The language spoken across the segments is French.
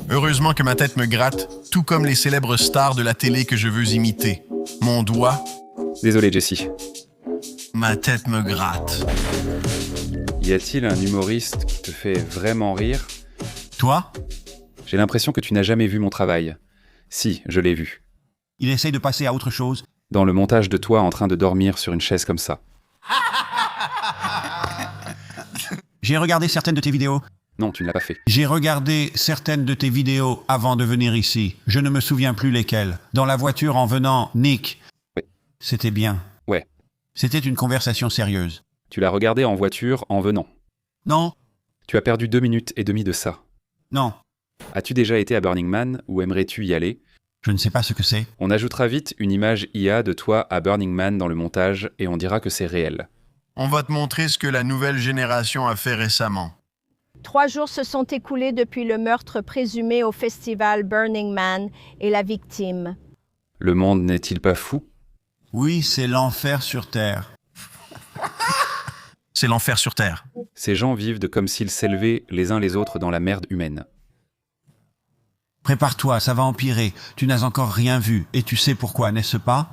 Heureusement que ma tête me gratte, tout comme les célèbres stars de la télé que je veux imiter. Mon doigt, Désolé, Jessie. ma tête me gratte. Y a-t-il un humoriste qui te fait vraiment rire? Toi, J'ai l'impression que tu n'as jamais vu mon travail. Si, je l'ai vu. il essaye de passer à autre chose. Dans le montage de toi en train de dormir sur une chaise comme ça. J'ai regardé certaines de tes vidéos. Non, tu ne l'as pas fait. J'ai regardé certaines de tes vidéos avant de venir ici. Je ne me souviens plus lesquelles. Dans la voiture en venant, Nick. Oui. C'était bien. Ouais. C'était une conversation sérieuse. Tu l'as regardé en voiture en venant. Non, Tu as perdu 2 minutes et demie de ça. non, As-tu déjà été à Burning Man ou aimerais-tu y aller? je ne sais pas ce que c'est. On ajoutera vite une image IA de toi à Burning Man dans le montage et on dira que c'est réel. On va te montrer ce que la nouvelle génération a fait récemment. 3 jours se sont écoulés depuis le meurtre présumé au festival Burning Man et la victime. Le monde n'est-il pas fou? Oui, c'est l'enfer sur Terre. C'est l'enfer sur Terre. Ces gens vivent de comme s'ils s'élevaient les uns les autres dans la merde humaine. Prépare-toi, ça va empirer. Tu n'as encore rien vu. Et tu sais pourquoi, n'est-ce pas?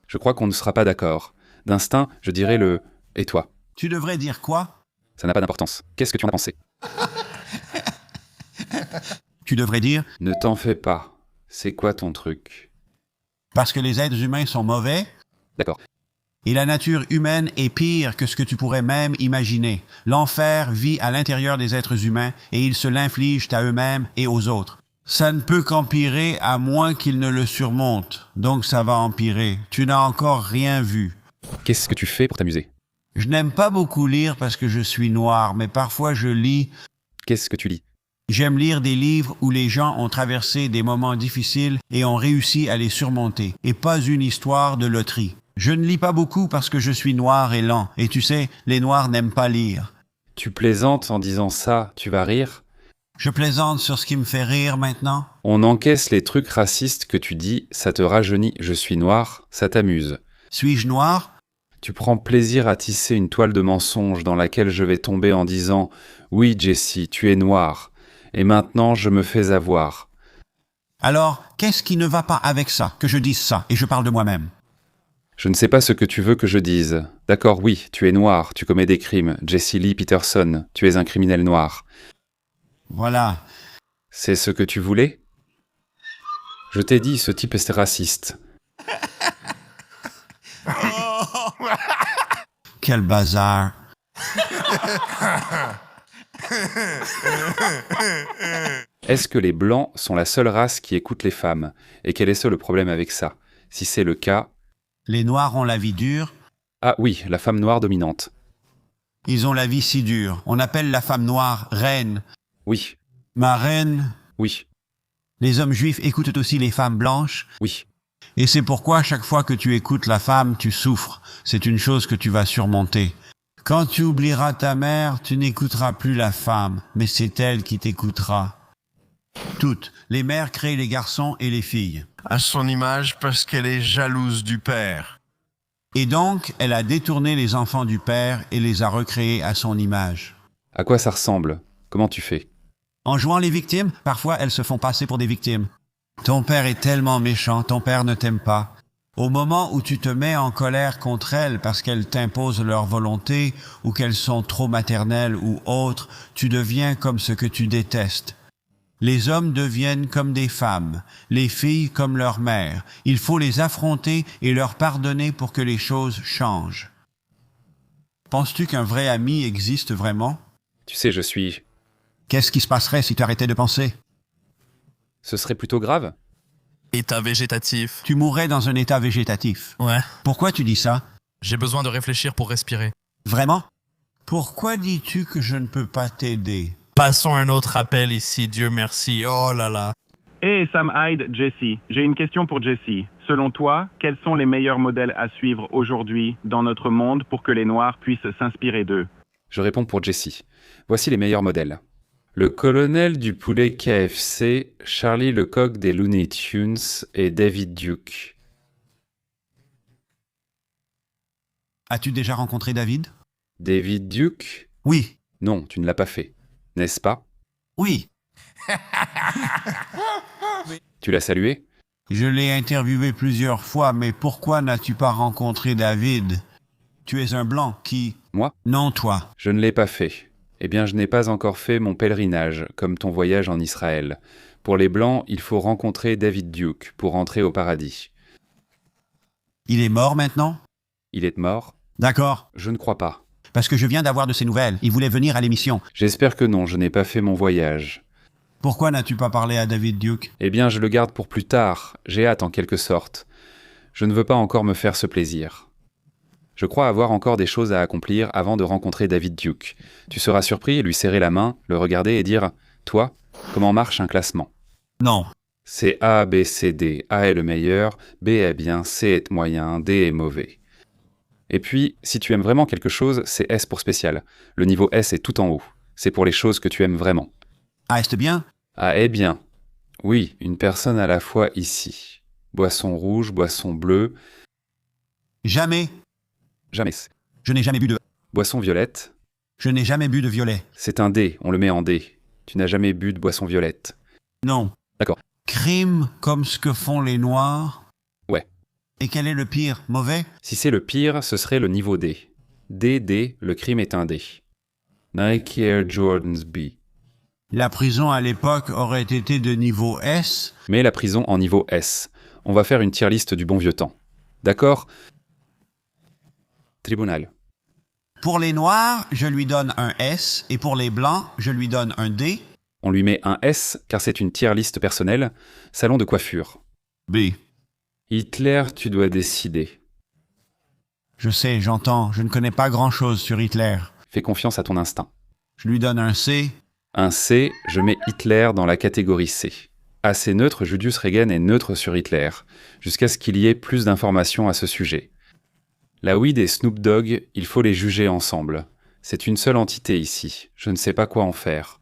Je crois qu'on ne sera pas d'accord. D'instinct, je dirais le « et toi ». Tu devrais dire quoi? Ça n'a pas d'importance. Qu'est-ce que tu en as pensé? Tu devrais dire Ne t'en fais pas. C'est quoi ton truc? parce que les êtres humains sont mauvais D'accord. et la nature humaine est pire que ce que tu pourrais même imaginer. L'enfer vit à l'intérieur des êtres humains et ils se l'infligent à eux-mêmes et aux autres. Ça ne peut qu'empirer à moins qu'ils ne le surmontent. Donc ça va empirer. Tu n'as encore rien vu. Qu'est-ce que tu fais pour t'amuser? Je n'aime pas beaucoup lire parce que je suis noir, mais parfois je lis. Qu'est-ce que tu lis? J'aime lire des livres où les gens ont traversé des moments difficiles et ont réussi à les surmonter, et pas une histoire de loterie. Je ne lis pas beaucoup parce que je suis noir et lent, et tu sais, les noirs n'aiment pas lire. Tu plaisantes en disant ça, tu vas rire? Je plaisante sur ce qui me fait rire maintenant. On encaisse les trucs racistes que tu dis, ça te rajeunit, je suis noir, ça t'amuse. Suis-je noir? Tu prends plaisir à tisser une toile de mensonges dans laquelle je vais tomber en disant « Oui, Jessie, tu es noir. Et maintenant, je me fais avoir. Alors, qu'est-ce qui ne va pas avec ça, que je dise ça, et je parle de moi-même? Je ne sais pas ce que tu veux que je dise. D'accord, oui, tu es noir, tu commets des crimes. Jessie Lee Peterson, tu es un criminel noir. Voilà. C'est ce que tu voulais? Je t'ai dit, ce type est raciste. Quel bazar. Est-ce que les Blancs sont la seule race qui écoute les femmes? Et quel est le problème avec ça? Si c'est le cas... Les noirs ont la vie dure. Ah oui, la femme noire dominante. Ils ont la vie si dure. On appelle la femme noire reine. Oui, Ma reine. oui, Les hommes juifs écoutent aussi les femmes blanches. oui. Et c'est pourquoi chaque fois que tu écoutes la femme, tu souffres. C'est une chose que tu vas surmonter. Quand tu oublieras ta mère, tu n'écouteras plus la femme, mais c'est elle qui t'écoutera. Toutes, les mères créent les garçons et les filles. À son image parce qu'elle est jalouse du père. Et donc, elle a détourné les enfants du père et les a recréés à son image. À quoi ça ressemble? Comment tu fais? En jouant les victimes, parfois elles se font passer pour des victimes. Ton père est tellement méchant, ton père ne t'aime pas. Au moment où tu te mets en colère contre elles parce qu'elles t'imposent leur volonté ou qu'elles sont trop maternelles ou autres, tu deviens comme ce que tu détestes. Les hommes deviennent comme des femmes, les filles comme leur mère. Il faut les affronter et leur pardonner pour que les choses changent. Penses-tu qu'un vrai ami existe vraiment? Tu sais, je suis... Qu'est-ce qui se passerait si tu arrêtais de penser? Ce serait plutôt grave? État végétatif. Tu mourrais dans un état végétatif. Ouais. Pourquoi tu dis ça? J'ai besoin de réfléchir pour respirer. Vraiment? Pourquoi dis-tu que je ne peux pas t'aider? Passons un autre appel ici, Dieu merci. Oh là là. Hey Sam Hyde, Jessie. J'ai une question pour Jessie. Selon toi, quels sont les meilleurs modèles à suivre aujourd'hui dans notre monde pour que les Noirs puissent s'inspirer d'eux? Je réponds pour Jessie. Voici les meilleurs modèles. Le colonel du poulet KFC, Charlie Lecoq des Looney Tunes et David Duke. As-tu déjà rencontré David? David Duke? Oui, Non, tu ne l'as pas fait. N'est-ce pas? oui. Tu l'as salué? Je l'ai interviewé plusieurs fois, mais pourquoi n'as-tu pas rencontré David? Tu es un blanc qui... Moi? Non, toi. Je ne l'ai pas fait. Eh bien, je n'ai pas encore fait mon pèlerinage, comme ton voyage en Israël. Pour les Blancs, il faut rencontrer David Duke pour entrer au paradis. Il est mort maintenant? Il est mort? D'accord. Je ne crois pas. Parce que je viens d'avoir de ses nouvelles. Il voulait venir à l'émission. J'espère que non, je n'ai pas fait mon voyage. Pourquoi n'as-tu pas parlé à David Duke? Eh bien, je le garde pour plus tard. J'ai hâte en quelque sorte. Je ne veux pas encore me faire ce plaisir. Je crois avoir encore des choses à accomplir avant de rencontrer David Duke. Tu seras surpris, lui serrer la main, le regarder et dire « Toi, comment marche un classement ?» Non. C'est A, B, C, D. A est le meilleur, B est bien, C est moyen, D est mauvais. Et puis, si tu aimes vraiment quelque chose, c'est S pour spécial. Le niveau S est tout en haut. C'est pour les choses que tu aimes vraiment. Ah, est-ce bien? A est bien. Oui, une personne à la fois ici. Boisson rouge, boisson bleue. Jamais. Jamais. Je n'ai jamais bu de... Boisson violette. Je n'ai jamais bu de violet. C'est un D, on le met en D. Tu n'as jamais bu de boisson violette. Non. D'accord. Crime comme ce que font les Noirs? Ouais. Et quel est le pire? Mauvais? Si c'est le pire, ce serait le niveau D. D, le crime est un D. Nike Air Jordans B. La prison à l'époque aurait été de niveau S? Mais la prison en niveau S. On va faire une tier list du bon vieux temps. D'accord? Tribunal. Pour les Noirs, je lui donne un S, et pour les Blancs, je lui donne un D. On lui met un S, car c'est une tier list personnelle. Salon de coiffure. B. Hitler, tu dois décider. Je sais, j'entends, je ne connais pas grand-chose sur Hitler. Fais confiance à ton instinct. Je lui donne un C. Un C, je mets Hitler dans la catégorie C. Assez neutre, Julius Reagan est neutre sur Hitler, jusqu'à ce qu'il y ait plus d'informations à ce sujet. La weed et Snoop Dogg, il faut les juger ensemble. C'est une seule entité ici, je ne sais pas quoi en faire.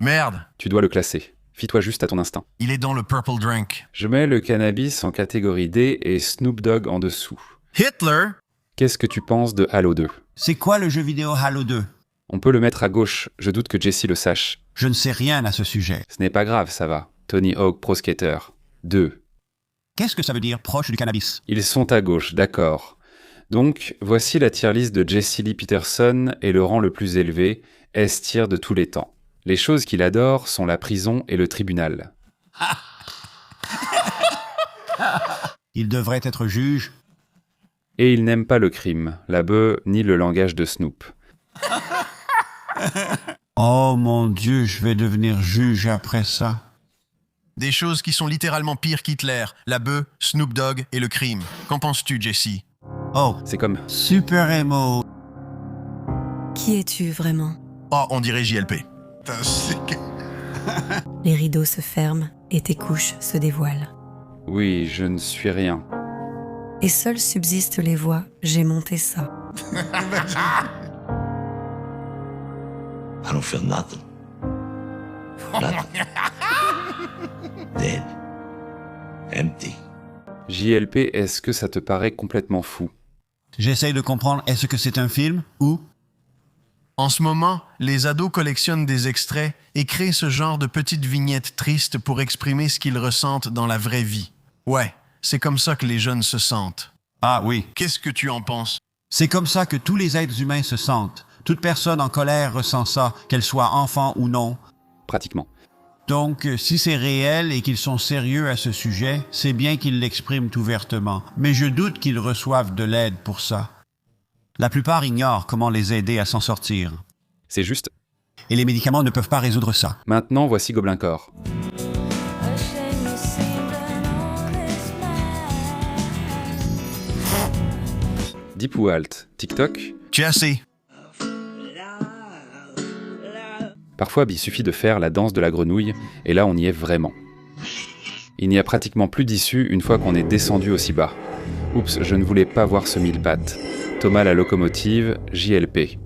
Merde, Tu dois le classer. Fie-toi juste à ton instinct. il est dans le purple drink. Je mets le cannabis en catégorie D et Snoop Dogg en dessous. Hitler? Qu'est-ce que tu penses de Halo 2? C'est quoi le jeu vidéo Halo 2? On peut le mettre à gauche, je doute que Jessie le sache. Je ne sais rien à ce sujet. Ce n'est pas grave, ça va. Tony Hawk Pro Skater 2. Qu'est-ce que ça veut dire, proche du cannabis? Ils sont à gauche, d'accord. Donc, voici la tier list de Jesse Lee Peterson et le rang le plus élevé, S tier de tous les temps. Les choses qu'il adore sont la prison et le tribunal. Il devrait être juge. Et il n'aime pas le crime, la bœuf ni le langage de Snoop. Oh mon Dieu, je vais devenir juge après ça. Des choses qui sont littéralement pires qu'Hitler, la bœuf, Snoop Dogg et le crime. Qu'en penses-tu, Jessie? Oh, C'est comme... super émo. Qui es-tu vraiment? Oh, on dirait JLP. Les rideaux se ferment et tes couches se dévoilent. Oui, je ne suis rien. Et seules subsistent les voix « J'ai monté ça I don't feel nothing. Nothing. Dead. Empty. JLP, est-ce que ça te paraît complètement fou? J'essaye de comprendre, est-ce que c'est un film ou... En ce moment, les ados collectionnent des extraits et créent ce genre de petites vignettes tristes pour exprimer ce qu'ils ressentent dans la vraie vie. Ouais, c'est comme ça que les jeunes se sentent. Ah oui. Qu'est-ce que tu en penses? C'est comme ça que tous les êtres humains se sentent. Toute personne en colère ressent ça, qu'elle soit enfant ou non. Pratiquement. Donc, si c'est réel et qu'ils sont sérieux à ce sujet, c'est bien qu'ils l'expriment ouvertement. Mais je doute qu'ils reçoivent de l'aide pour ça. La plupart ignorent comment les aider à s'en sortir. C'est juste... Et les médicaments ne peuvent pas résoudre ça. Maintenant, voici Gobelin Corps. Deep ou Alt, TikTok? Jesse. Parfois, il suffit de faire la danse de la grenouille, et là on y est vraiment. Il n'y a pratiquement plus d'issue une fois qu'on est descendu aussi bas. Oups, je ne voulais pas voir ce mille pattes. Thomas la locomotive, JLP.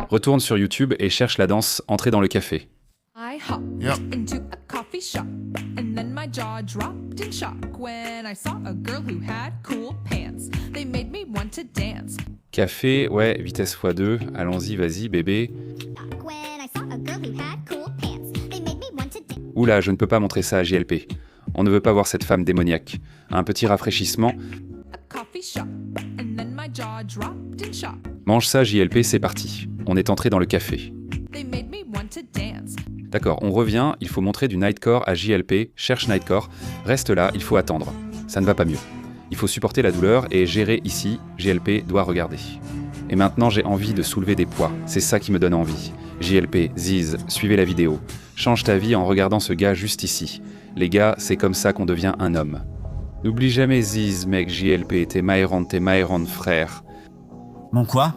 Retourne sur YouTube et cherche la danse Entrer dans le café. I hop Yep. into a coffee shop and then my jaw dropped in shock when I saw a girl who had cool pants. They made me want to dance. Café, ouais, vitesse x2, allons-y, vas-y, bébé. Oula, je ne peux pas montrer ça à JLP. On ne veut pas voir cette femme démoniaque. Un petit rafraîchissement. A coffee shop, and then my jaw dropped in shock. Mange ça, JLP, c'est parti. On est entré dans le café. They made me want to dance. D'accord, on revient, il faut montrer du Nightcore à JLP, cherche Nightcore, reste là, il faut attendre. Ça ne va pas mieux. Il faut supporter la douleur et gérer ici, JLP doit regarder. Et maintenant j'ai envie de soulever des poids, c'est ça qui me donne envie. JLP, Ziz, suivez la vidéo. Change ta vie en regardant ce gars juste ici. Les gars, c'est comme ça qu'on devient un homme. N'oublie jamais Ziz, mec, JLP, t'es Myron, frère. Mon quoi?